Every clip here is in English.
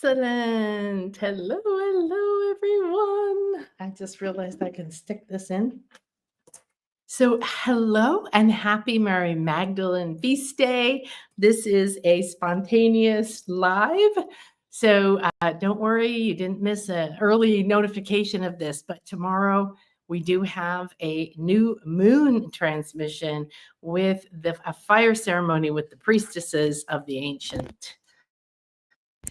Excellent. Hello, everyone. I just realized I can stick this in. So, hello and happy Mary Magdalene Feast Day. This is a spontaneous live. So, don't worry, you didn't miss an early notification of this, but tomorrow we do have a new moon transmission with a fire ceremony with the priestesses of the ancient.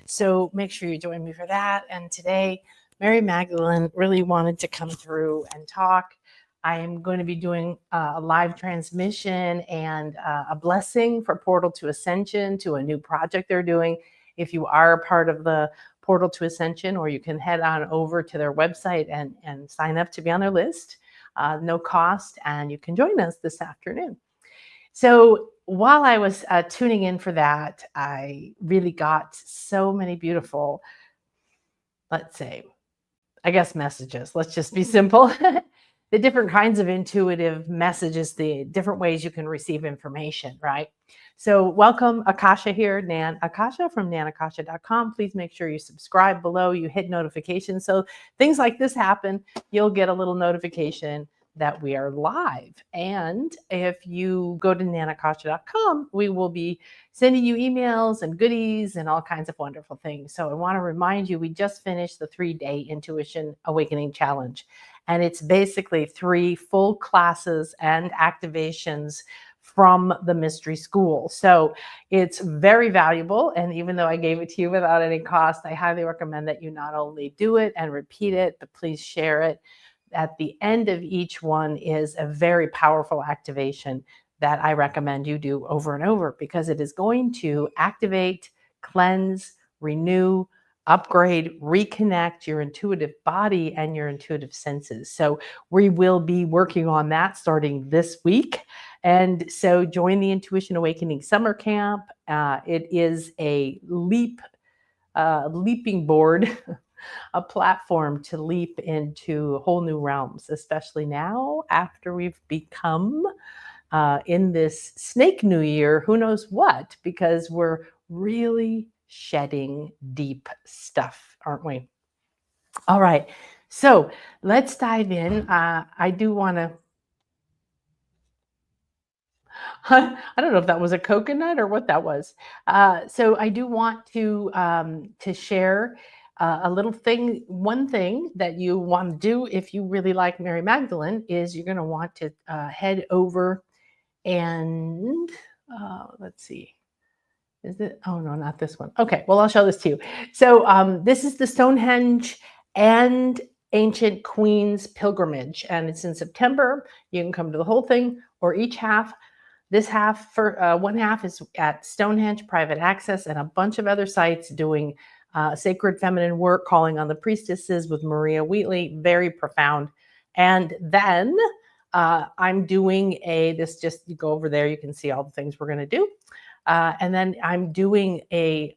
So make sure you join me for that. And today, Mary Magdalene really wanted to come through and talk. I am going to be doing a live transmission and a blessing for Portal to Ascension to a new project they're doing. If you are a part of the Portal to Ascension, or you can head on over to their website and sign up to be on their list, no cost, and you can join us this afternoon. So while I was tuning in for that, I really got so many beautiful, let's say, I guess messages. Let's just be simple. The different kinds of intuitive messages, the different ways you can receive information, right? So welcome Akasha here, Nan Akasha from nanakasha.com. Please make sure you subscribe below, you hit notifications. So things like this happen, you'll get a little notification that we are live. And if you go to nanakasha.com, we will be sending you emails and goodies and all kinds of wonderful things. So I want to remind you, we just finished the 3-day Intuition Awakening Challenge. And it's basically 3 full classes and activations from the mystery school. So it's very valuable. And even though I gave it to you without any cost, I highly recommend that you not only do it and repeat it, but please share it. At the end of each one is a very powerful activation that I recommend you do over and over, because it is going to activate, cleanse, renew, upgrade, reconnect your intuitive body and your intuitive senses. So we will be working on that starting this week. And so join the Intuition Awakening Summer Camp. It is a leaping board, a platform to leap into whole new realms, especially now after we've become in this snake new year, who knows what, because we're really shedding deep stuff, aren't we? All right, so let's dive in. I do want to, I don't know if that was a coconut or what that was. So I do want to share a little thing. One thing that you want to do if you really like Mary Magdalene is you're going to want to head over and let's see. Is it? Oh, no, not this one. Okay, well, I'll show this to you. So this is the Stonehenge and Ancient Queens Pilgrimage, and it's in September. You can come to the whole thing or each half. This half, for one half is at Stonehenge, private access, and a bunch of other sites doing sacred feminine work, calling on the priestesses with Maria Wheatley, very profound. And then I'm doing you go over there, you can see all the things we're going to do. And then I'm doing a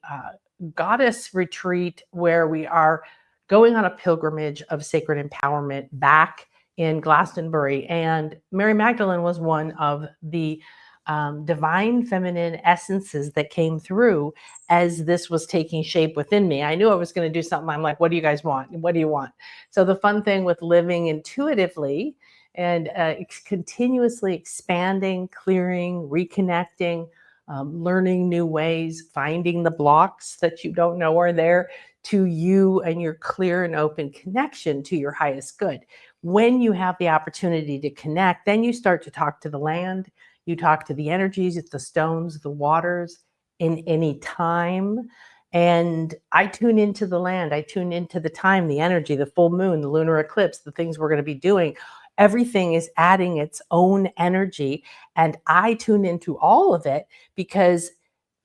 goddess retreat where we are going on a pilgrimage of sacred empowerment back in Glastonbury. And Mary Magdalene was one of the divine feminine essences that came through as this was taking shape within me. I knew I was going to do something. I'm like, what do you guys want? What do you want? So the fun thing with living intuitively and continuously expanding, clearing, reconnecting, learning new ways, finding the blocks that you don't know are there, to you and your clear and open connection to your highest good. When you have the opportunity to connect, then you start to talk to the land, you talk to the energies, the stones, the waters in any time. And I tune into the land, I tune into the time, the energy, the full moon, the lunar eclipse, the things we're going to be doing. Everything is adding its own energy. And I tune into all of it because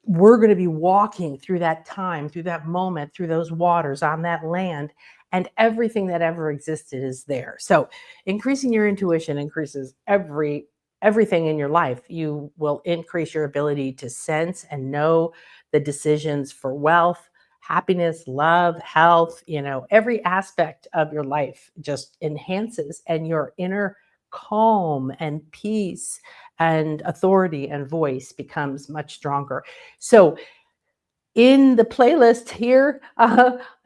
we're going to be walking through that time, through that moment, through those waters, on that land, and everything that ever existed is there. So increasing your intuition increases everything in your life. You will increase your ability to sense and know the decisions for wealth, happiness, love, health, every aspect of your life just enhances, and your inner calm and peace and authority and voice becomes much stronger. So In the playlist here,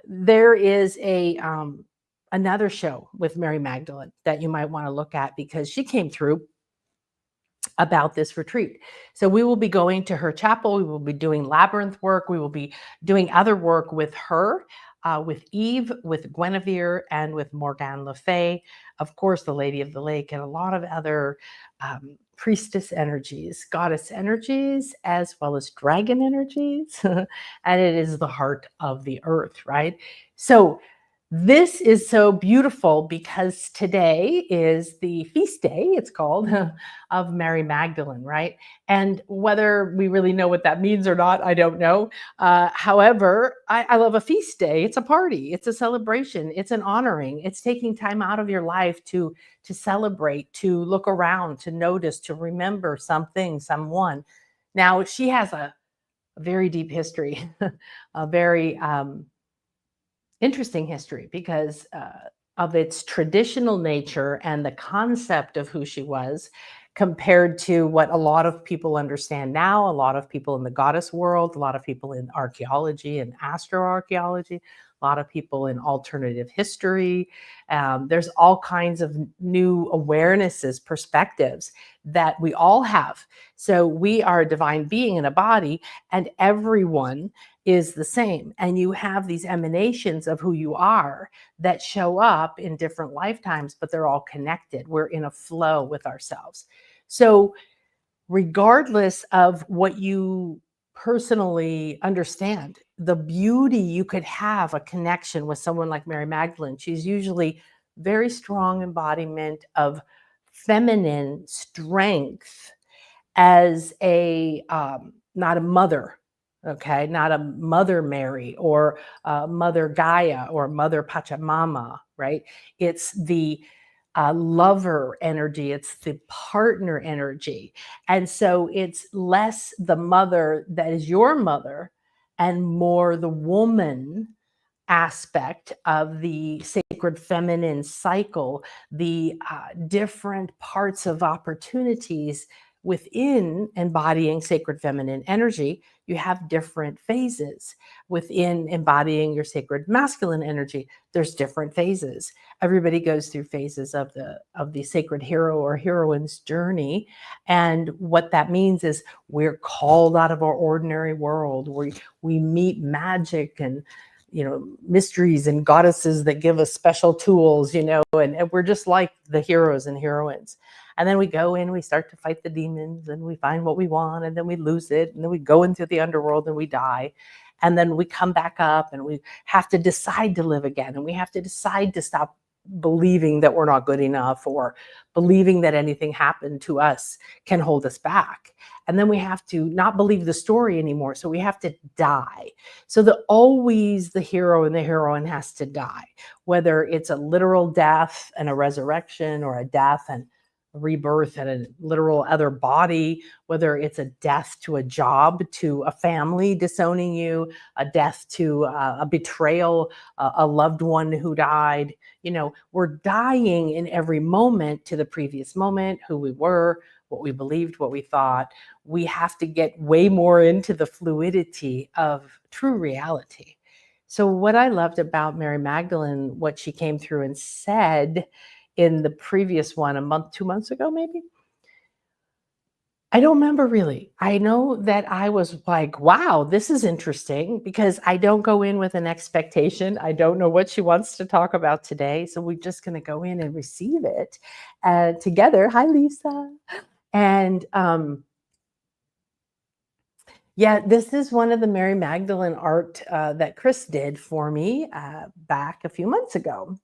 there is a another show with Mary Magdalene that you might want to look at because she came through about this retreat. So we will be going to her chapel. We will be doing labyrinth work. We will be doing other work with her, with Eve, with Guinevere, and with Morgane Le Fay, of course, the Lady of the Lake, and a lot of other priestess energies, goddess energies, as well as dragon energies. And it is the heart of the earth, right? So this is so beautiful because today is the feast day, it's called, of Mary Magdalene, right? And whether we really know what that means or not, I don't know. However, I love a feast day. It's a party, it's a celebration, it's an honoring, it's taking time out of your life to celebrate, to look around, to notice, to remember something, someone. Now, she has a very deep history, a very interesting history because of its traditional nature and the concept of who she was compared to what a lot of people understand now, a lot of people in the goddess world, a lot of people in archaeology and astroarchaeology, a lot of people in alternative history. There's all kinds of new awarenesses, perspectives that we all have. So we are a divine being in a body, and everyone is the same. And you have these emanations of who you are that show up in different lifetimes, but they're all connected. We're in a flow with ourselves. So, regardless of what you personally understand, the beauty you could have a connection with someone like Mary Magdalene. She's usually very strong embodiment of feminine strength as a not a mother, okay, not a Mother Mary or Mother Gaia or Mother Pachamama, right? It's the lover energy, it's the partner energy. And so it's less the mother that is your mother and more the woman aspect of the sacred feminine cycle, the different parts of opportunities within embodying sacred feminine energy. You have different phases within embodying your sacred masculine energy. There's different phases. Everybody goes through phases of the sacred hero or heroine's journey, and what that means is we're called out of our ordinary world. We meet magic and mysteries and goddesses that give us special tools, and we're just like the heroes and heroines. And then we go in, we start to fight the demons, and we find what we want, and then we lose it, and then we go into the underworld and we die. And then we come back up and we have to decide to live again, and we have to decide to stop believing that we're not good enough or believing that anything happened to us can hold us back. And then we have to not believe the story anymore. So we have to die. So always the hero and the heroine has to die, whether it's a literal death and a resurrection, or a death and a rebirth and a literal other body, whether it's a death to a job, to a family disowning you, a death to a betrayal, a loved one who died. We're dying in every moment to the previous moment, who we were, what we believed, what we thought. We have to get way more into the fluidity of true reality. So what I loved about Mary Magdalene, what she came through and said in the previous one, a month, 2 months ago, maybe, I don't remember really. I know that I was like, wow, this is interesting, because I don't go in with an expectation. I don't know what she wants to talk about today. So we're just going to go in and receive it together. Hi, Lisa. And yeah, this is one of the Mary Magdalene art that Chris did for me back a few months ago.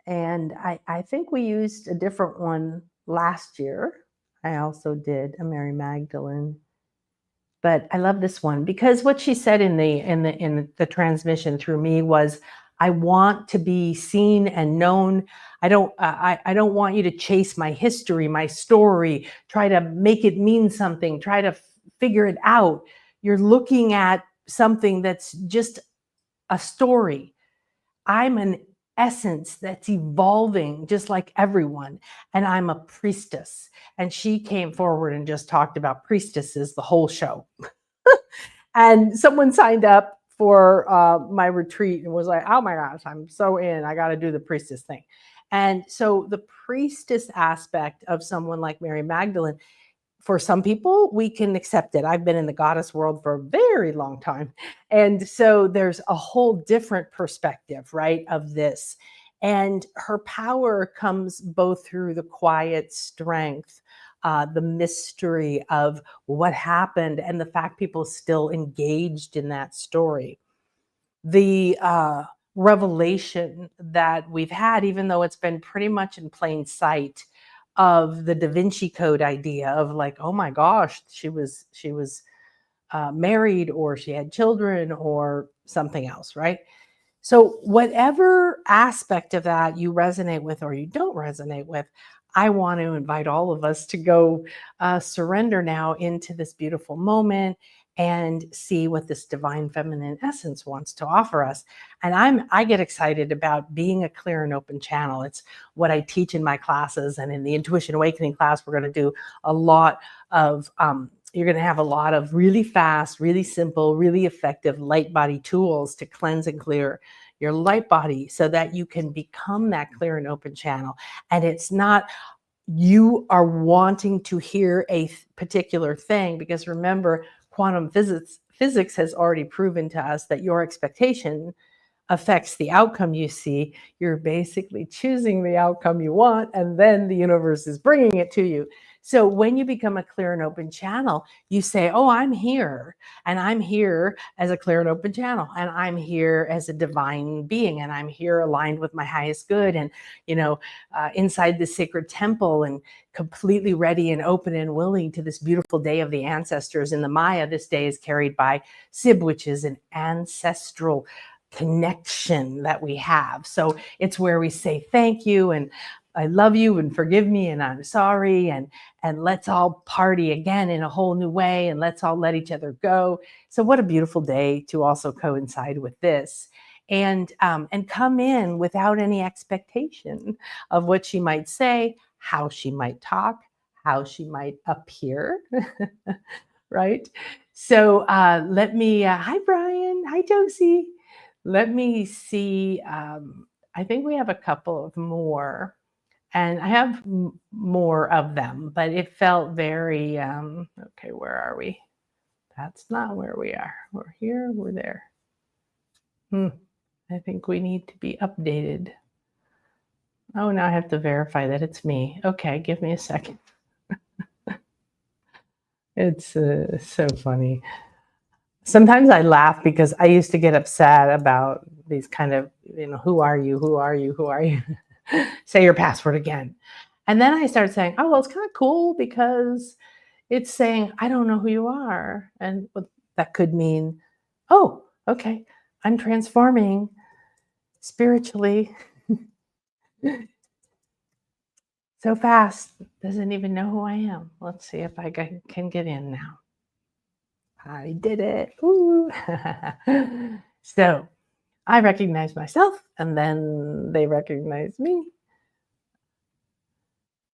And I think we used a different one last year. I also did a Mary Magdalene, but I love this one because what she said in the transmission through me was, I want to be seen and known. I don't want you to chase my history, my story, try to make it mean something, try to figure it out. You're looking at something that's just a story. I'm an essence that's evolving just like everyone, and I'm a priestess. And she came forward and just talked about priestesses the whole show. And someone signed up for my retreat and was like, oh my gosh, I'm so in. I got to do the priestess thing. And so the priestess aspect of someone like Mary Magdalene, for some people, we can accept it. I've been in the goddess world for a very long time. And so there's a whole different perspective, right, of this. And her power comes both through the quiet strength, the mystery of what happened, and the fact people still engaged in that story. The revelation that we've had, even though it's been pretty much in plain sight, of the Da Vinci Code idea of like, oh my gosh, she was married, or she had children, or something else, right? So whatever aspect of that you resonate with or you don't resonate with, I want to invite all of us to go surrender now into this beautiful moment and see what this divine feminine essence wants to offer us. And I get excited about being a clear and open channel. It's what I teach in my classes, and in the Intuition Awakening class, we're going to do a lot of you're going to have a lot of really fast, really simple, really effective light body tools to cleanse and clear your light body so that you can become that clear and open channel. And it's not you are wanting to hear a particular thing, because remember, quantum physics has already proven to us that your expectation affects the outcome you see. You're basically choosing the outcome you want, and then the universe is bringing it to you. So when you become a clear and open channel, you say, oh, I'm here, and I'm here as a clear and open channel, and I'm here as a divine being, and I'm here aligned with my highest good, and inside the sacred temple, and completely ready and open and willing to this beautiful day of the ancestors. In the Maya, this day is carried by Sib, which is an ancestral connection that we have. So it's where we say thank you, and I love you, and forgive me, and I'm sorry, and let's all party again in a whole new way, and let's all let each other go. So what a beautiful day to also coincide with this, and come in without any expectation of what she might say, how she might talk, how she might appear, right? So let me, hi Brian, hi Josie. Let me see. I think we have a couple of more, and I have more of them, but it felt very, okay, where are we? That's not where we are. We're here, we're there. I think we need to be updated. Oh, now I have to verify that it's me. Okay, give me a second. It's so funny. Sometimes I laugh because I used to get upset about these kind of, who are you? Who are you? Who are you? Say your password again. And then I started saying, oh, well, it's kind of cool because it's saying, I don't know who you are. And that could mean, oh, okay, I'm transforming spiritually so fast, doesn't even know who I am. Let's see if I can get in now. I did it. Ooh. So I recognize myself, and then they recognize me.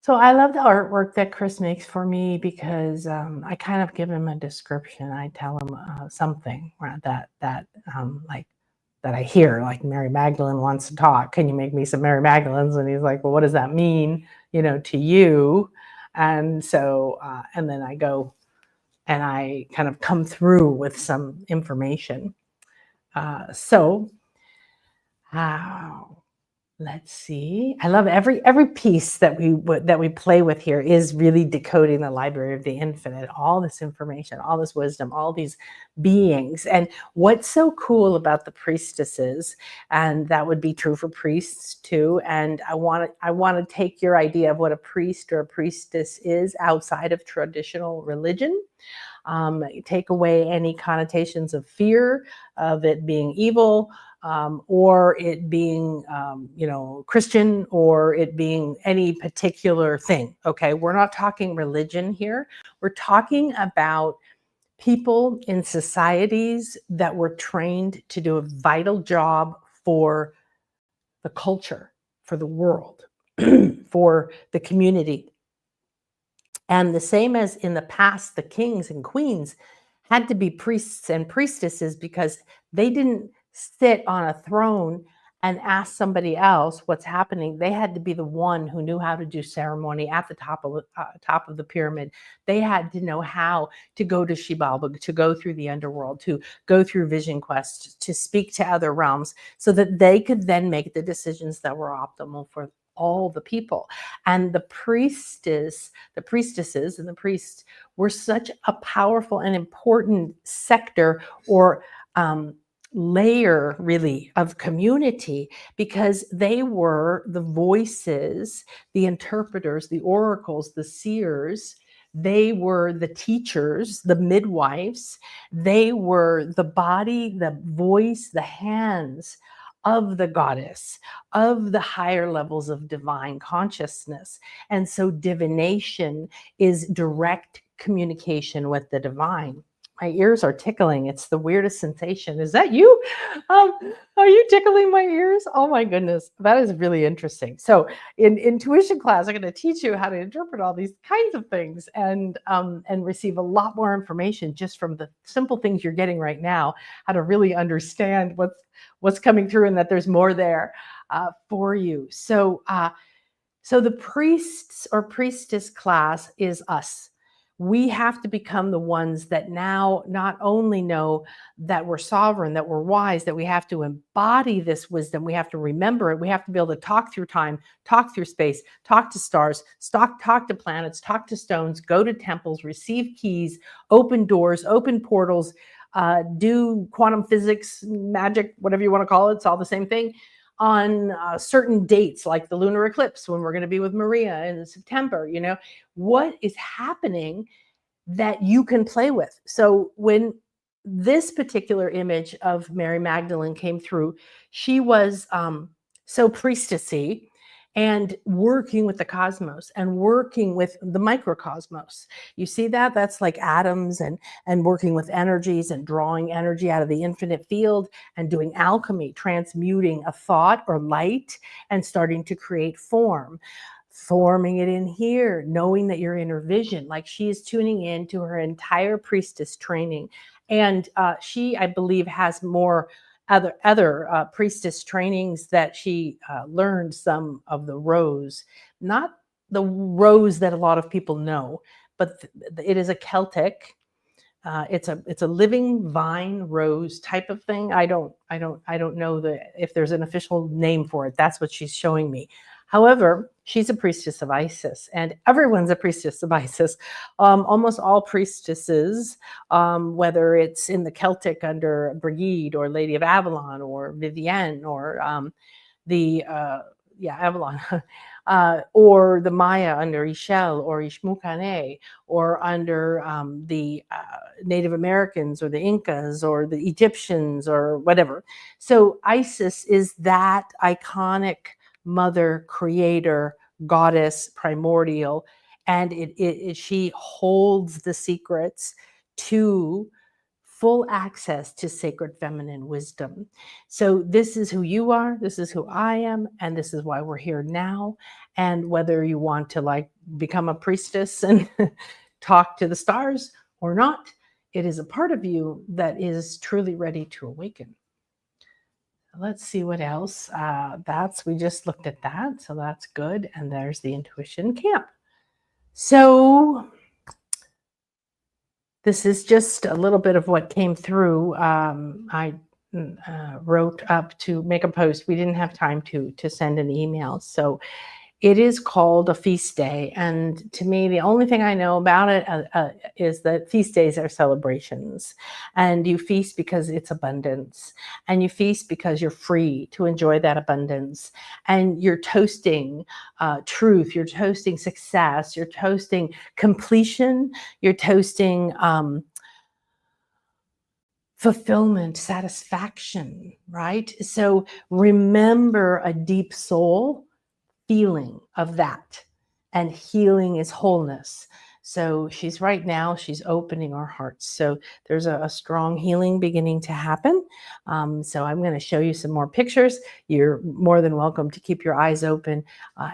So I love the artwork that Chris makes for me because I kind of give him a description. I tell him something that like that I hear, like Mary Magdalene wants to talk. Can you make me some Mary Magdalenes? And he's like, well, what does that mean, to you? And so, and then I go and I kind of come through with some information. So, let's see. I love every piece that we play with here is really decoding the library of the infinite, all this information, all this wisdom, all these beings. And what's so cool about the priestesses, and that would be true for priests too. And I want to take your idea of what a priest or a priestess is outside of traditional religion. Take away any connotations of fear, of it being evil, or it being, Christian, or it being any particular thing. Okay, we're not talking religion here. We're talking about people in societies that were trained to do a vital job for the culture, for the world, for the community. And the same as in the past, the kings and queens had to be priests and priestesses because they didn't sit on a throne and ask somebody else what's happening. They had to be the one who knew how to do ceremony at the top of the pyramid. They had to know how to go to Xibalba, to go through the underworld, to go through Vision Quest, to speak to other realms, so that they could then make the decisions that were optimal for all the people. And the priestesses and the priests were such a powerful and important sector, or layer really of community, because they were the voices, the interpreters, the oracles, the seers. They were the teachers, the midwives. They were the body, the voice, the hands of the goddess, of the higher levels of divine consciousness. And so divination is direct communication with the divine. My ears are tickling. It's the weirdest sensation. Is that you? Are you tickling my ears? Oh my goodness, that is really interesting. So in intuition class, I'm going to teach you how to interpret all these kinds of things, and receive a lot more information just from the simple things you're getting right now, how to really understand what's coming through, and that there's more there for you. So the priests or priestess class is us. We have to become the ones that now not only know that we're sovereign, that we're wise, that we have to embody this wisdom, we have to remember it, we have to be able to talk through time, talk through space, talk to stars, talk to planets, talk to stones, go to temples, receive keys, open doors, open portals, do quantum physics, magic, whatever you want to call it, it's all the same thing, on certain dates, like the lunar eclipse, when we're going to be with Maria in September. What is happening that you can play with. So when this particular image of Mary Magdalene came through, she was so priestessy and working with the cosmos and working with the microcosmos. You see that? That's like atoms, and working with energies and drawing energy out of the infinite field and doing alchemy, transmuting a thought or light and starting to create form. Forming it in here, knowing that you're in her vision, like she is tuning in to her entire priestess training. And she, I believe, has more other priestess trainings that she learned some of the rose, not the rose that a lot of people know, but it is a Celtic. It's a living vine rose type of thing. I don't know if there's an official name for it. That's what she's showing me. However, she's a priestess of Isis, and everyone's a priestess of Isis. Almost all priestesses, whether it's in the Celtic under Brigid or Lady of Avalon or Vivienne or Avalon, or the Maya under Ishel or Ishmukane, or under the Native Americans or the Incas or the Egyptians or whatever. So Isis is that iconic mother, creator, goddess, primordial, and she holds the secrets to full access to sacred feminine wisdom. So this is who you are, this is who I am, and this is why we're here now. And whether you want to become a priestess and talk to the stars or not, it is a part of you that is truly ready to awaken. Let's see what else. We just looked at that, so that's good. And there's the intuition camp. So this is just a little bit of what came through. I wrote up to make a post. We didn't have time to send an email. So it is called a feast day. And to me, the only thing I know about it is that feast days are celebrations. And you feast because it's abundance. And you feast because you're free to enjoy that abundance. And you're toasting truth. You're toasting success. You're toasting completion. You're toasting fulfillment, satisfaction, right? So remember a deep soul feeling of that, and healing is wholeness. So she's opening our hearts. So there's a strong healing beginning to happen. So I'm going to show you some more pictures. You're more than welcome to keep your eyes open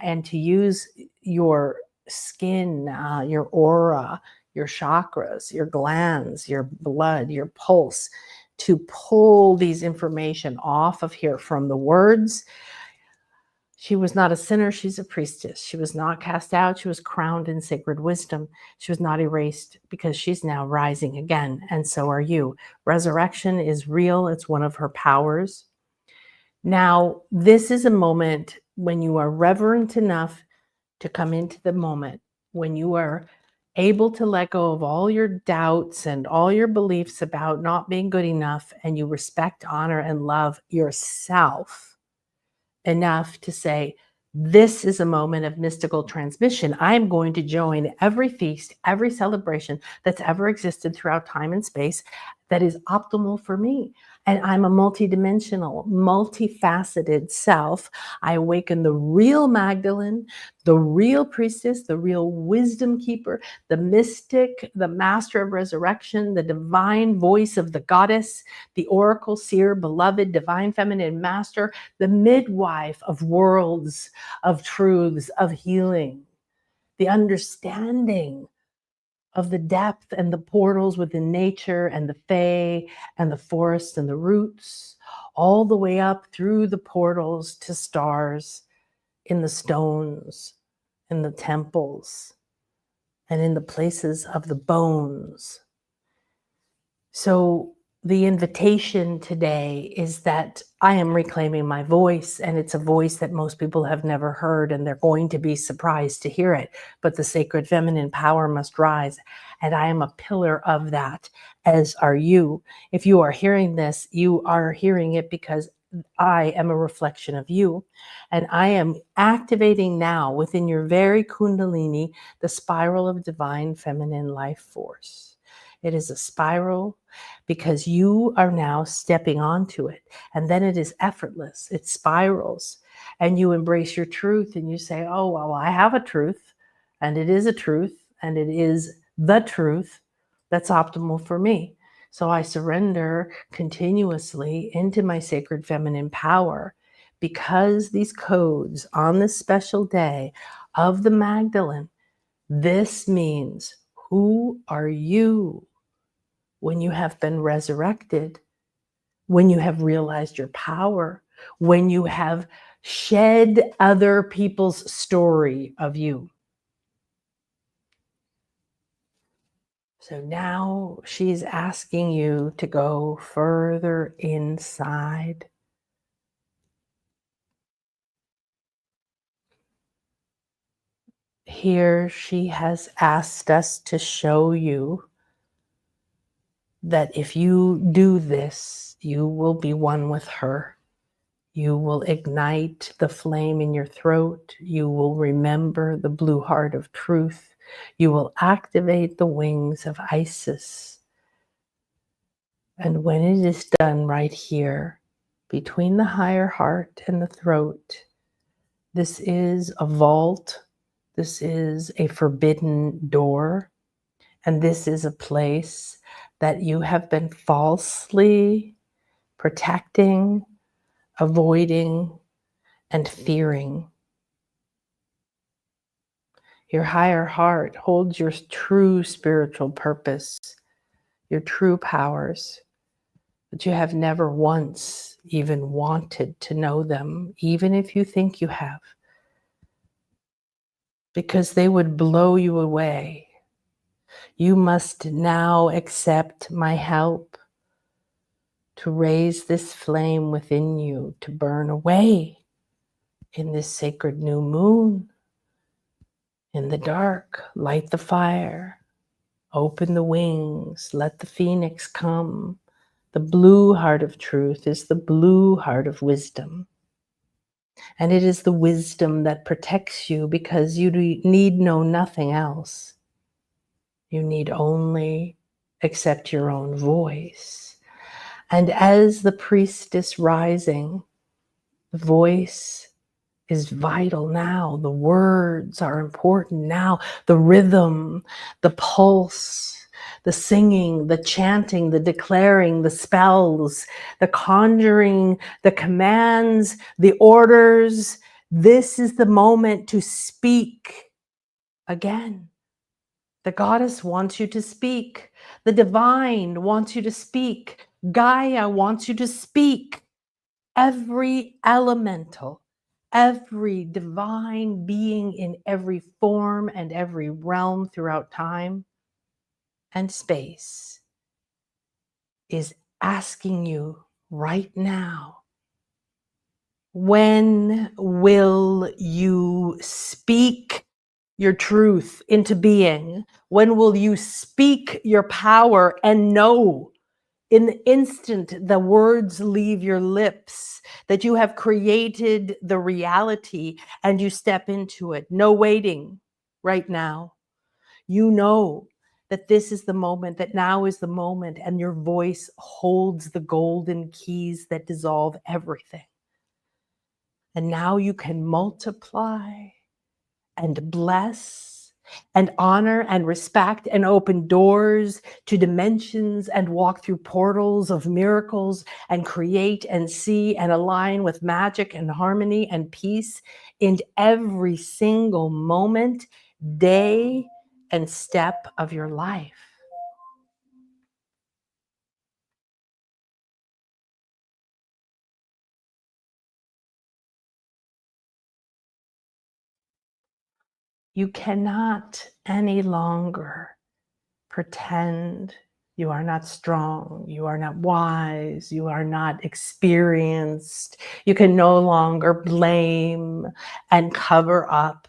and to use your skin, your aura, your chakras, your glands, your blood, your pulse, to pull these information off of here from the words. She was not a sinner, she's a priestess. She was not cast out, she was crowned in sacred wisdom. She was not erased because she's now rising again, and so are you. Resurrection is real, it's one of her powers. Now, this is a moment when you are reverent enough to come into the moment, when you are able to let go of all your doubts and all your beliefs about not being good enough, and you respect, honor, and love yourself enough to say, this is a moment of mystical transmission. I'm going to join every feast, every celebration that's ever existed throughout time and space that is optimal for me. And I'm a multidimensional, multifaceted self. I awaken the real Magdalene, the real priestess, the real wisdom keeper, the mystic, the master of resurrection, the divine voice of the goddess, the oracle, seer, beloved, divine feminine master, the midwife of worlds, of truths, of healing, the understanding of the depth and the portals within nature and the fae and the forests and the roots, all the way up through the portals to stars in the stones, in the temples, and in the places of the bones. So the invitation today is that I am reclaiming my voice, and it's a voice that most people have never heard, and they're going to be surprised to hear it. But the sacred feminine power must rise, and I am a pillar of that, as are you. If you are hearing this, you are hearing it because I am a reflection of you, and I am activating now within your very kundalini the spiral of divine feminine life force. It is a spiral because you are now stepping onto it, and then it is effortless. It spirals, and you embrace your truth, and you say, oh, well, I have a truth, and it is a truth, and it is the truth that's optimal for me. So I surrender continuously into my sacred feminine power, because these codes on this special day of the Magdalene, this means, who are you when you have been resurrected, when you have realized your power, when you have shed other people's story of you? So now she's asking you to go further inside. Here she has asked us to show you that if you do this, you will be one with her. You will ignite the flame in your throat. You will remember the blue heart of truth. You will activate the wings of Isis. And when it is done right here, between the higher heart and the throat, this is a vault. This is a forbidden door. And this is a place that you have been falsely protecting, avoiding, and fearing. Your higher heart holds your true spiritual purpose, your true powers, but you have never once even wanted to know them, even if you think you have, because they would blow you away. You must now accept my help to raise this flame within you, to burn away in this sacred new moon. In the dark, light the fire, open the wings, let the phoenix come. The blue heart of truth is the blue heart of wisdom. And it is the wisdom that protects you, because you need know nothing else. You need only accept your own voice. And as the priestess rising, the voice is vital now. The words are important now. The rhythm, the pulse, the singing, the chanting, the declaring, the spells, the conjuring, the commands, the orders. This is the moment to speak again. The goddess wants you to speak. The divine wants you to speak. Gaia wants you to speak. Every elemental, every divine being in every form and every realm throughout time and space is asking you right now, when will you speak your truth into being? When will you speak your power and know in the instant the words leave your lips that you have created the reality and you step into it? No waiting right now. You know that this is the moment, that now is the moment, and your voice holds the golden keys that dissolve everything. And now you can multiply and bless and honor and respect and open doors to dimensions and walk through portals of miracles and create and see and align with magic and harmony and peace in every single moment, day, and step of your life. You cannot any longer pretend you are not strong, you are not wise, you are not experienced. You can no longer blame and cover up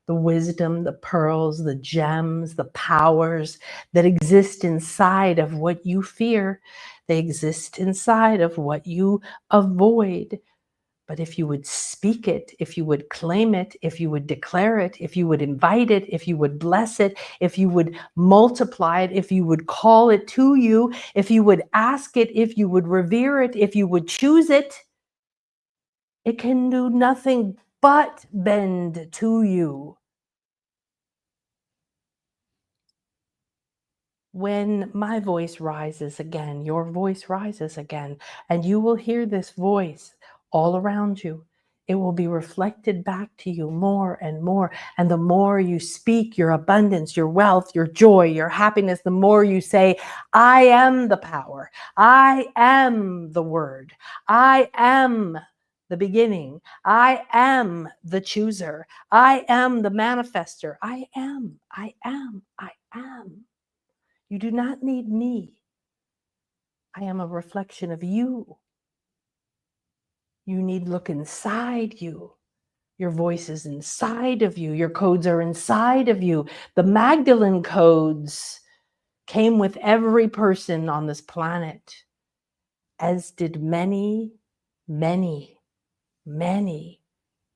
the wisdom, the pearls, the gems, the powers that exist inside of what you fear. They exist inside of what you avoid. But if you would speak it, if you would claim it, if you would declare it, if you would invite it, if you would bless it, if you would multiply it, if you would call it to you, if you would ask it, if you would revere it, if you would choose it, it can do nothing but bend to you. When my voice rises again, your voice rises again, and you will hear this voice all around you. It will be reflected back to you more and more. And the more you speak your abundance, your wealth, your joy, your happiness, the more you say, I am the power. I am the word. I am the beginning. I am the chooser. I am the manifester. I am. I am. I am. You do not need me. I am a reflection of you. You need look inside you. Your voice is inside of you. Your codes are inside of you. The Magdalene Codes came with every person on this planet, as did many, many, many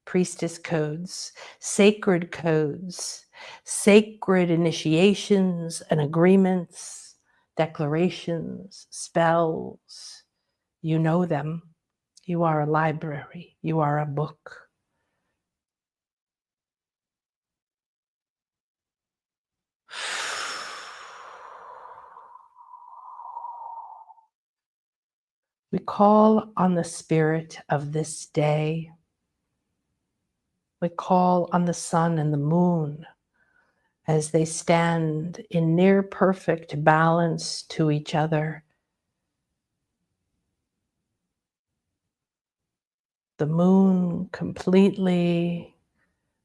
priestess codes, sacred codes, sacred initiations and agreements, declarations, spells. You know them. You are a library. You are a book. We call on the spirit of this day. We call on the sun and the moon as they stand in near perfect balance to each other. The moon completely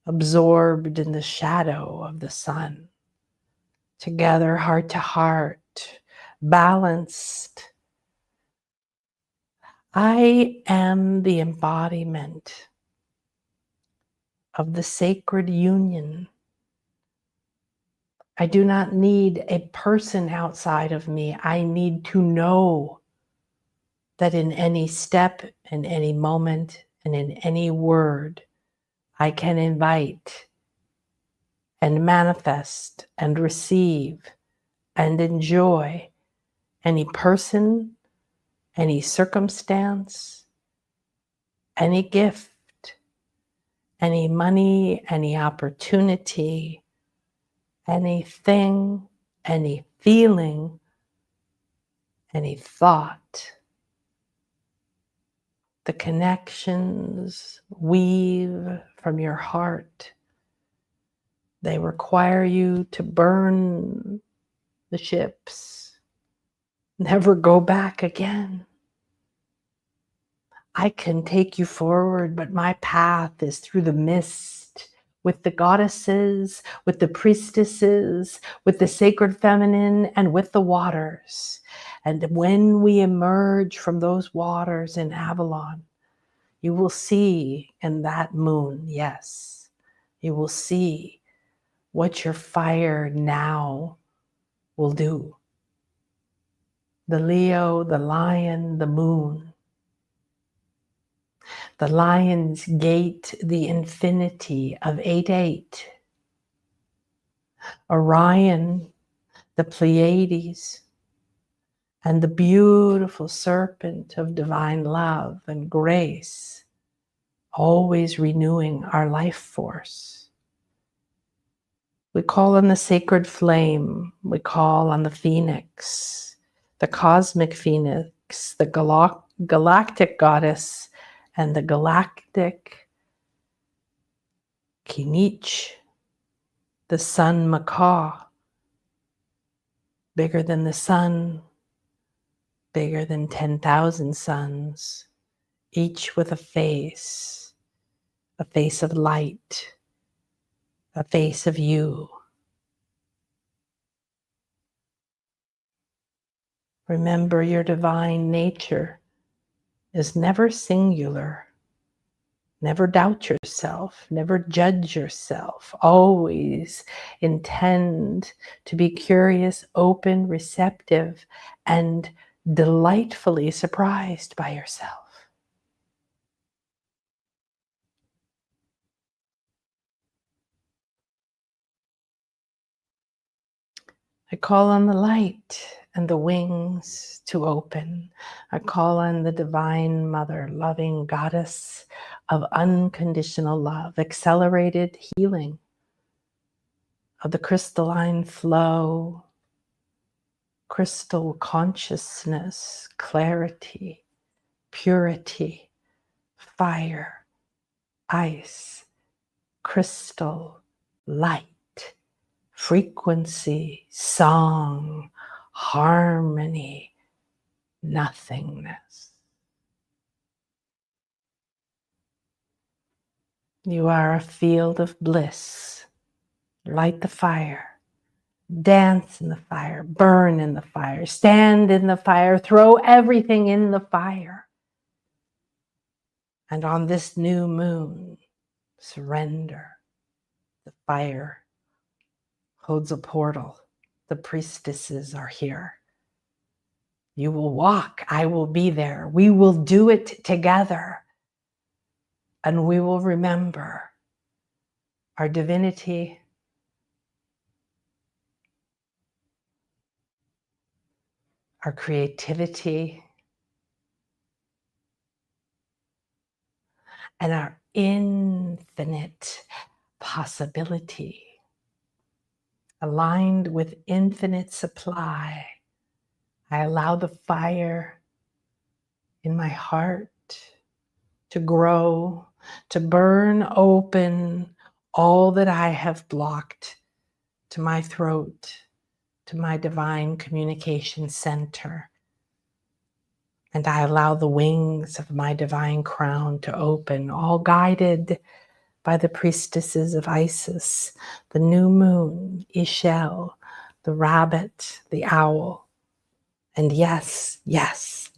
absorbed in the shadow of the sun. Together, heart to heart, balanced. I am the embodiment of the sacred union. I do not need a person outside of me. I need to know that in any step, in any moment, and in any word, I can invite and manifest and receive and enjoy any person, any circumstance, any gift, any money, any opportunity, anything, any feeling, any thought. The connections weave from your heart They require you to burn the ships, never go back again. I can take you forward, but my path is through the mist, with the goddesses, with the priestesses, with the sacred feminine, and with the waters. And when we emerge from those waters in Avalon, you will see in that moon, yes, you will see what your fire now will do. The Leo, the lion, the moon. The lion's gate, the infinity of 8-8. Orion, the Pleiades, and the beautiful serpent of divine love and grace, always renewing our life force. We call on the sacred flame. We call on the phoenix, the cosmic phoenix, the galactic goddess, and the galactic Kinich, the sun macaw, bigger than the sun, bigger than 10,000 suns, each with a face of light, a face of you. Remember, your divine nature is never singular. Never doubt yourself, never judge yourself. Always intend to be curious, open, receptive, and delightfully surprised by yourself. I call on the light and the wings to open. I call on the divine mother, loving goddess of unconditional love, accelerated healing of the crystalline flow, crystal consciousness, clarity, purity, fire, ice, crystal, light, frequency, song, harmony, nothingness. You are a field of bliss. Light the fire. Dance in the fire, burn in the fire, stand in the fire, throw everything in the fire. And on this new moon, surrender. The fire holds a portal. The priestesses are here. You will walk. I will be there. We will do it together. And we will remember our divinity, our creativity, and our infinite possibility, aligned with infinite supply. I allow the fire in my heart to grow, to burn open all that I have blocked to my throat, to my divine communication center. And I allow the wings of my divine crown to open, all guided by the priestesses of Isis, the new moon, Ishel, the rabbit, the owl. And yes,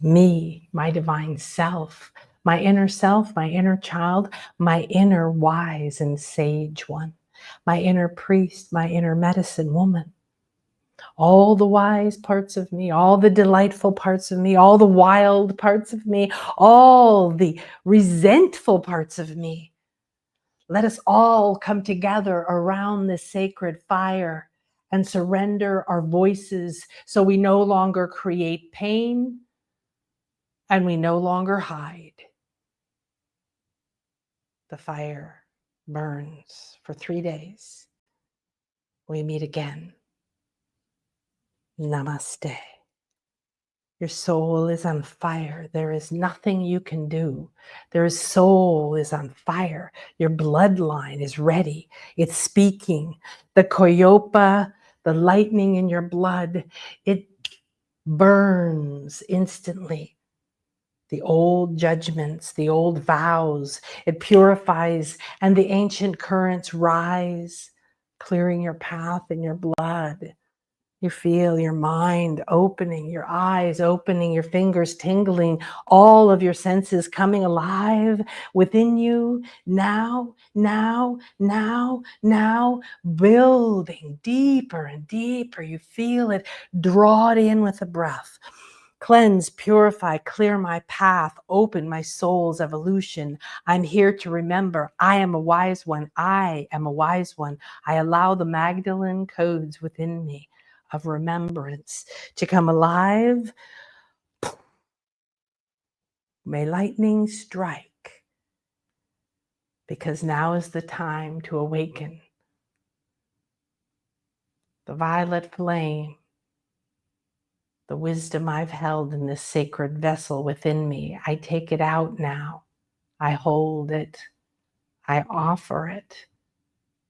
me, my divine self, my inner child, my inner wise and sage one, my inner priest, my inner medicine woman. All the wise parts of me, all the delightful parts of me, all the wild parts of me, all the resentful parts of me. Let us all come together around this sacred fire and surrender our voices so we no longer create pain and we no longer hide. The fire burns for 3 days. We meet again. Namaste. Your soul is on fire. There is nothing you can do. Their soul is on fire. Your bloodline is ready. It's speaking. The koyopa, the lightning in your blood, it burns instantly. The old judgments, the old vows, it purifies, and the ancient currents rise, clearing your path in your blood. You feel your mind opening, your eyes opening, your fingers tingling, all of your senses coming alive within you now, now, now, now, building deeper and deeper. You feel it, draw it in with the breath. Cleanse, purify, clear my path, open my soul's evolution. I'm here to remember I am a wise one. I am a wise one. I allow the Magdalene Codes within me of remembrance to come alive. May lightning strike, because now is the time to awaken. The violet flame, the wisdom I've held in this sacred vessel within me, I take it out now. I hold it. I offer it.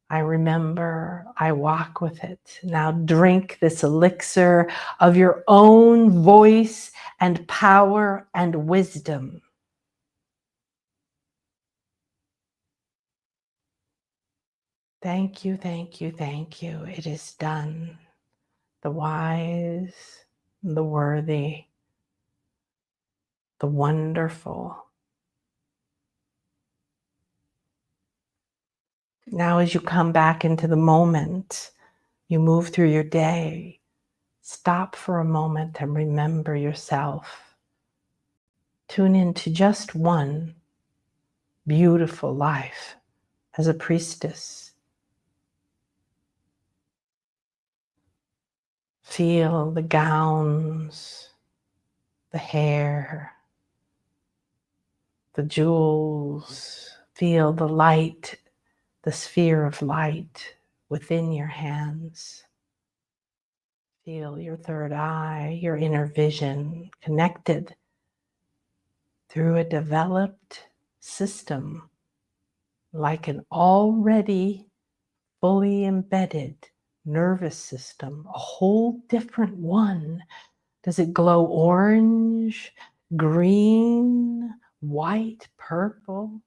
I remember, I walk with it. Now drink this elixir of your own voice and power and wisdom. Thank you, thank you, thank you. It is done. The wise, the worthy, the wonderful. Now as you come back into the moment, you move through your day, stop for a moment and remember yourself. Tune into just one beautiful life as a priestess. Feel the gowns, the hair, the jewels. Feel the light, the sphere of light within your hands. Feel your third eye, your inner vision connected through a developed system, like an already fully embedded nervous system, a whole different one. Does it glow orange, green, white, purple?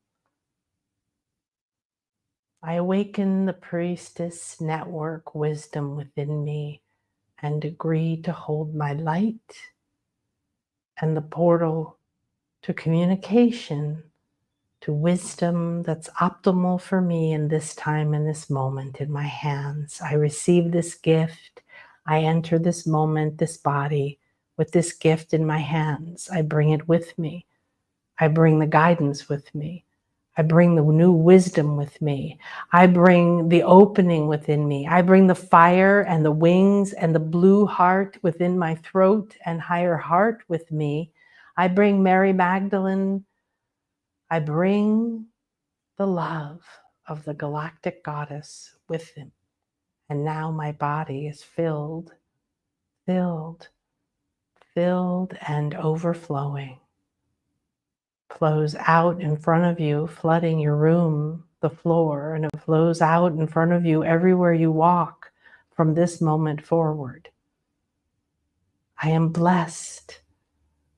I awaken the priestess network wisdom within me and agree to hold my light and the portal to communication, to wisdom that's optimal for me in this time and this moment in my hands. I receive this gift. I enter this moment, this body, with this gift in my hands. I bring it with me. I bring the guidance with me. I bring the new wisdom with me. I bring the opening within me. I bring the fire and the wings and the blue heart within my throat and higher heart with me. I bring Mary Magdalene. I bring the love of the galactic goddess with him. And now my body is filled, filled, filled and overflowing. Flows out in front of you, flooding your room, the floor, and it flows out in front of you everywhere you walk from this moment forward. I am blessed.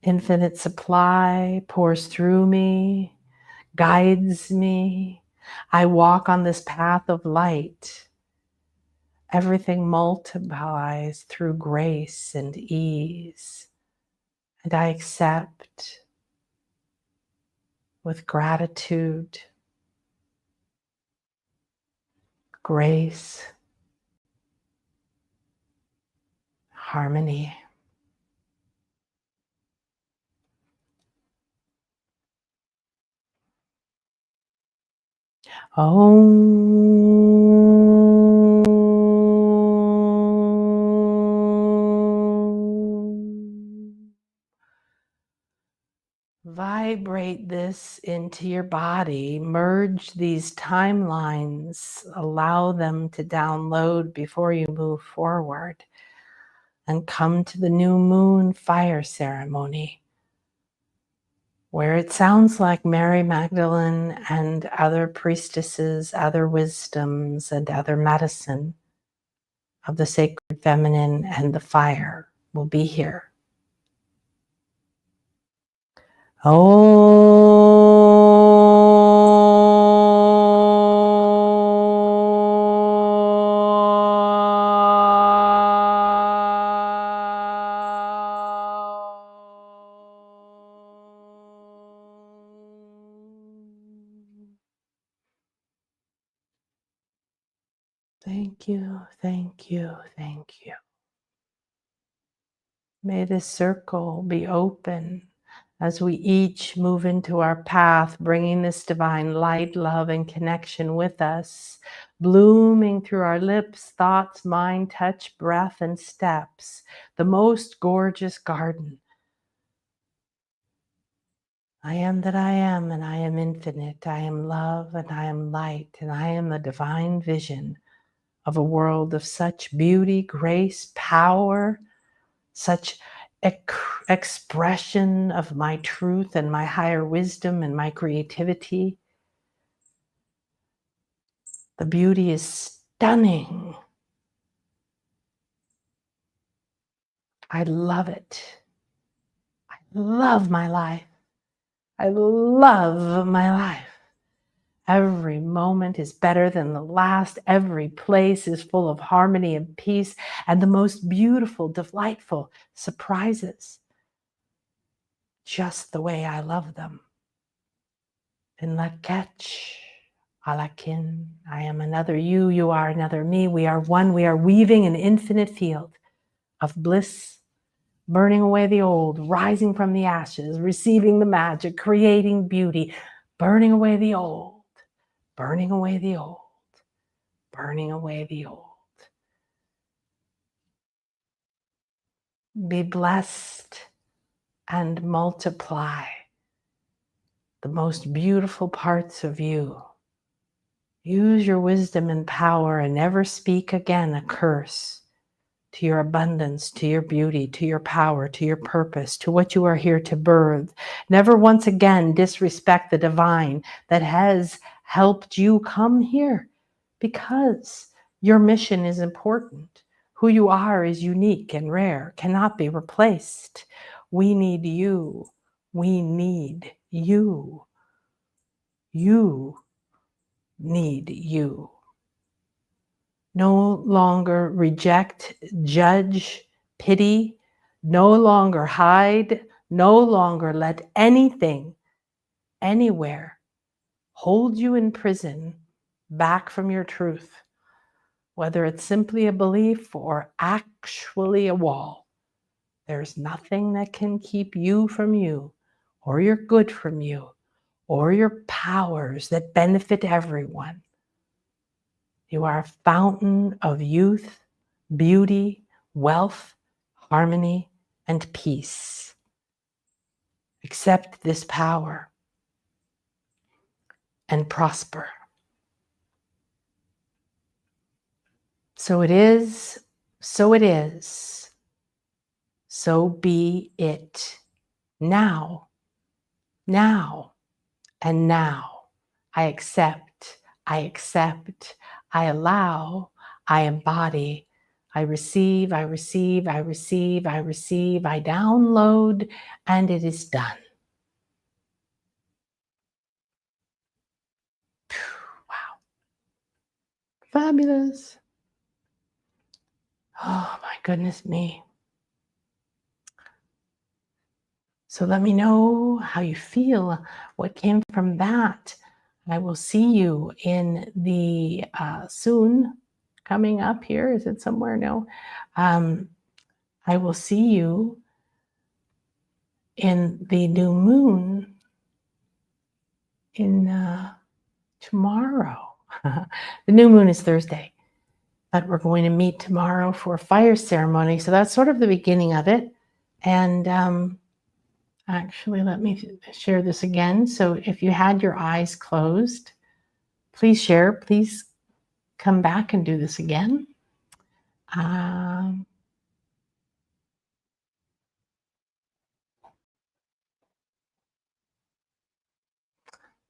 Infinite supply pours through me, guides me. I walk on this path of light. Everything multiplies through grace and ease. And I accept with gratitude, grace, harmony. Vibrate this into your body, merge these timelines, allow them to download before you move forward. and come to the new moon fire ceremony, where it sounds like Mary Magdalene and other priestesses, other wisdoms, and other medicine of the sacred feminine and the fire will be here. Thank you, thank you, thank you. May this circle be open as we each move into our path, bringing this divine light, love, and connection with us, blooming through our lips, thoughts, mind, touch, breath, and steps, the most gorgeous garden. I am that I am, and I am infinite. I am love, and I am light, and I am the divine vision of a world of such beauty, grace, power, such expression of my truth and my higher wisdom and my creativity. The beauty is stunning. I love it. I love my life. I love my life. Every moment is better than the last. Every place is full of harmony and peace and the most beautiful, delightful surprises, just the way I love them. In la catch, alakin, I am another you, you are another me. We are one. We are weaving an infinite field of bliss, burning away the old, rising from the ashes, receiving the magic, creating beauty, burning away the old, burning away the old, burning away the old. Be blessed and multiply the most beautiful parts of you. Use your wisdom and power and never speak again a curse to your abundance, to your beauty, to your power, to your purpose, to what you are here to birth. Never once again disrespect the divine that has helped you come here, because your mission is important. Who you are is unique and rare, cannot be replaced. We need you. We need you. You need you. No longer reject, judge, pity, no longer hide, no longer let anything, anywhere, hold you in prison back from your truth, whether it's simply a belief or actually a wall. There's nothing that can keep you from you, or your good from you, or your powers that benefit everyone. You are a fountain of youth, beauty, wealth, harmony, and peace. Accept this power and prosper. So it is, so it is, so be it. Now, now, and now. I accept, I allow, I embody, I receive, I receive, I receive, I receive, I download, and it is done. Wow. Fabulous. Oh my goodness me. So let me know how you feel, what came from that. I will see you in the soon coming up here. Is it somewhere? No. I will see you in the new moon in tomorrow. The new moon is Thursday, but we're going to meet tomorrow for a fire ceremony. So that's sort of the beginning of it. And actually, let me share this again. So if you had your eyes closed, please share. Please come back and do this again.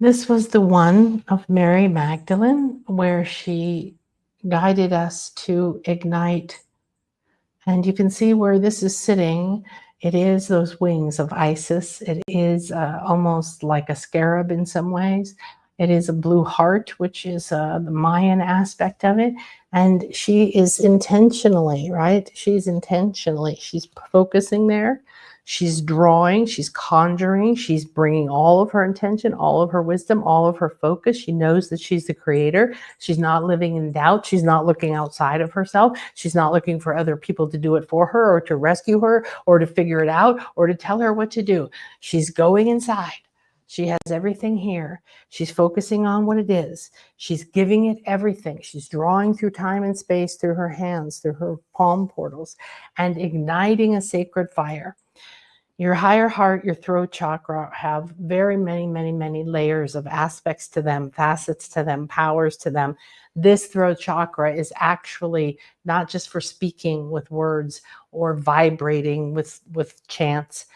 This was the one of Mary Magdalene where she guided us to ignite. And you can see where this is sitting. It is those wings of Isis. It is almost like a scarab in some ways. It is a blue heart, which is the Mayan aspect of it. And she is intentionally, right? She's focusing there. She's drawing, she's conjuring, she's bringing all of her intention, all of her wisdom, all of her focus. She knows that she's the creator. She's not living in doubt. She's not looking outside of herself. She's not looking for other people to do it for her or to rescue her or to figure it out or to tell her what to do. She's going inside. She has everything here. She's focusing on what it is. She's giving it everything. She's drawing through time and space, through her hands, through her palm portals, and igniting a sacred fire. Your higher heart, your throat chakra have very many layers of aspects to them, facets to them, powers to them. This throat chakra is actually not just for speaking with words or vibrating with chants,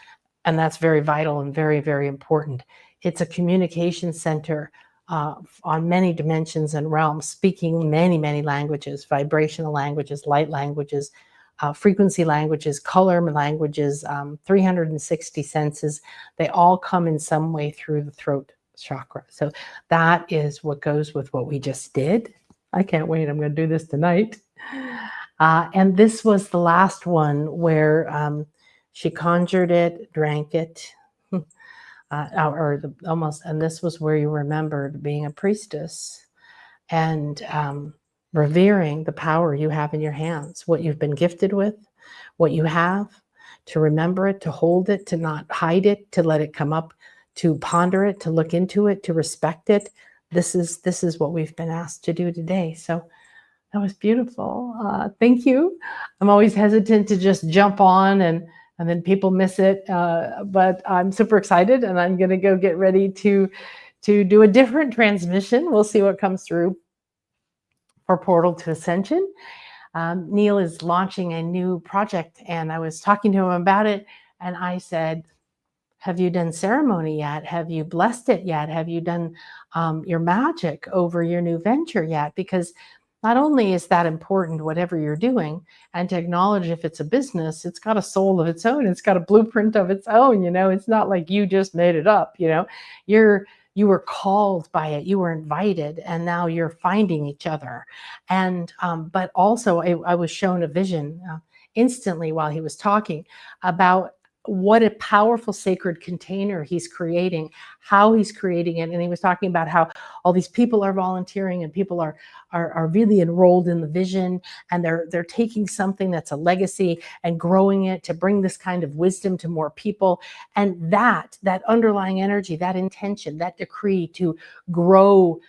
and that's very vital and very important. It's a communication center on many dimensions and realms, speaking many languages, vibrational languages, light languages, frequency languages, color languages, 360 senses. They all come in some way through the throat chakra. So that is what goes with what we just did. I can't wait. I'm going to do this tonight. And this was the last one where she conjured it, drank it, and this was where you remembered being a priestess and revering the power you have in your hands, what you've been gifted with, what you have, to remember it, to hold it, to not hide it, to let it come up, to ponder it, to look into it, to respect it. This is what we've been asked to do today. So that was beautiful. Thank you. I'm always hesitant to just jump on and then people miss it. But I'm super excited and I'm going to go get ready to do a different transmission. We'll see what comes through for Portal to Ascension. Neil is launching a new project and I was talking to him about it and I said, have you done ceremony yet? Have you blessed it yet? Have you done your magic over your new venture yet? Because not only is that important, whatever you're doing, and to acknowledge if it's a business, it's got a soul of its own. It's got a blueprint of its own. It's not like you just made it up. You were called by it, you were invited, and now you're finding each other. And but also, I was shown a vision instantly while he was talking about what a powerful sacred container he's creating, how he's creating it. And he was talking about how all these people are volunteering and people are really enrolled in the vision, and they're taking something that's a legacy and growing it to bring this kind of wisdom to more people. And that underlying energy, that intention, that decree to grow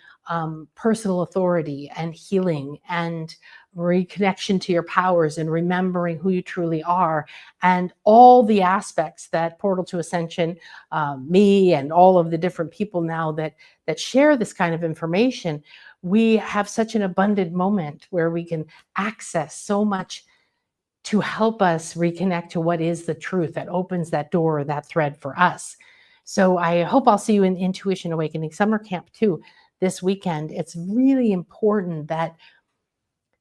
personal authority and healing and reconnection to your powers and remembering who you truly are, and all the aspects that Portal to Ascension, me and all of the different people now that share this kind of information, we have such an abundant moment where we can access so much to help us reconnect to what is the truth that opens that door or that thread for us. So I hope I'll see you in Intuition Awakening Summer Camp too this weekend. It's really important that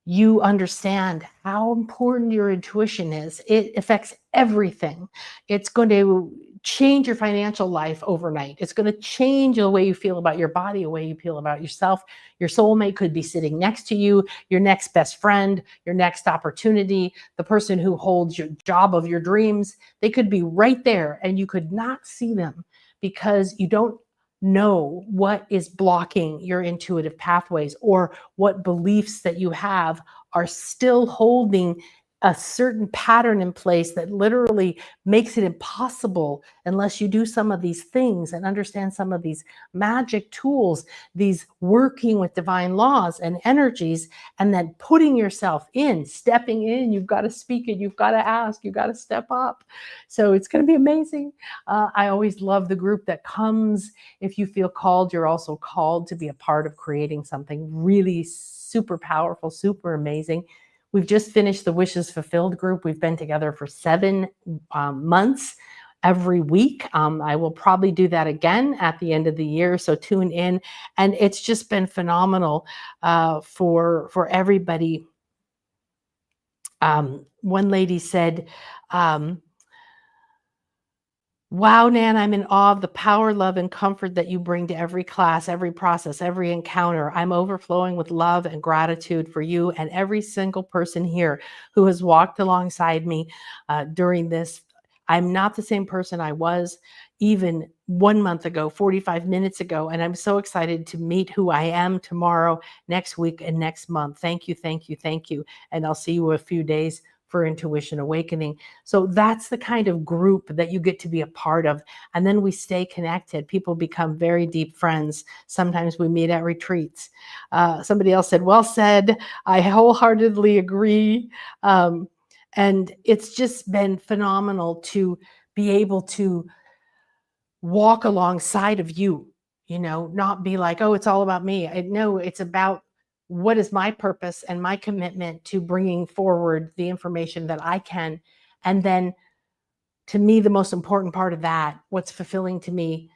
you understand how important your intuition is. It affects everything. It's going to change your financial life overnight. It's going to change the way you feel about your body, the way you feel about yourself. Your soulmate could be sitting next to you, your next best friend, your next opportunity, the person who holds your job of your dreams. They could be right there and you could not see them because you don't know what is blocking your intuitive pathways or what beliefs that you have are still holding a certain pattern in place that literally makes it impossible unless you do some of these things and understand some of these magic tools, these working with divine laws and energies, and then putting yourself in, stepping in. You've got to speak it, you've got to ask, you've got to step up. So it's going to be amazing. I always love the group that comes. If you feel called, you're also called to be a part of creating something really super powerful, super amazing. We've just finished the Wishes Fulfilled group. We've been together for 7 months. every week. I will probably do that again at the end of the year. So tune in. And it's just been phenomenal for everybody. One lady said, um, wow, Nan, I'm in awe of the power, love, and comfort that you bring to every class, every process, every encounter. I'm overflowing with love and gratitude for you and every single person here who has walked alongside me during this. I'm not the same person I was even 1 month ago, 45 minutes ago, and I'm so excited to meet who I am tomorrow, next week, and next month. Thank you, thank you, thank you. And I'll see you in a few days for Intuition Awakening. So that's the kind of group that you get to be a part of. And then we stay connected. People become very deep friends. Sometimes we meet at retreats. Somebody else said, well said. I wholeheartedly agree. And it's just been phenomenal to be able to walk alongside of you, not be like, oh, it's all about me. No, it's about what is my purpose and my commitment to bringing forward the information that I can. And then to me, the most important part of that, what's fulfilling to me,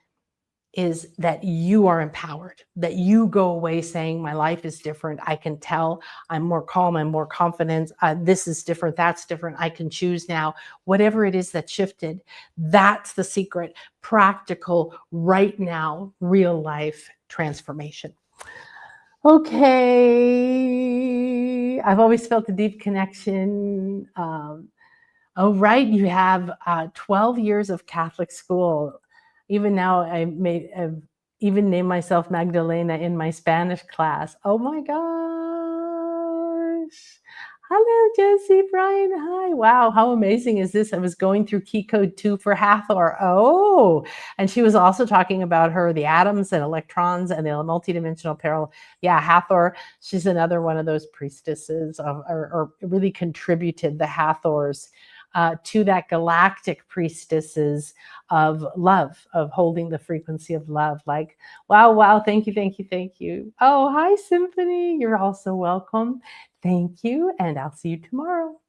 is that you are empowered, that you go away saying, my life is different. I can tell I'm more calm, I'm more confident. This is different. That's different. I can choose now. Whatever it is that shifted, that's the secret. Practical, right now, real life transformation. Okay. I've always felt a deep connection. Oh, right. You have 12 years of Catholic school. Even now, I've even named myself Magdalena in my Spanish class. Oh my gosh. Hello, Josie, Brian. Hi. Wow. How amazing is this? I was going through key code 2 for Hathor. Oh, and she was also talking about the atoms and electrons and the multidimensional peril. Yeah, Hathor. She's another one of those priestesses or really contributed the Hathors to that galactic priestesses of love, of holding the frequency of love. Like, wow, wow, thank you, thank you, thank you. Oh, hi, Symphony. You're also welcome. Thank you, and I'll see you tomorrow.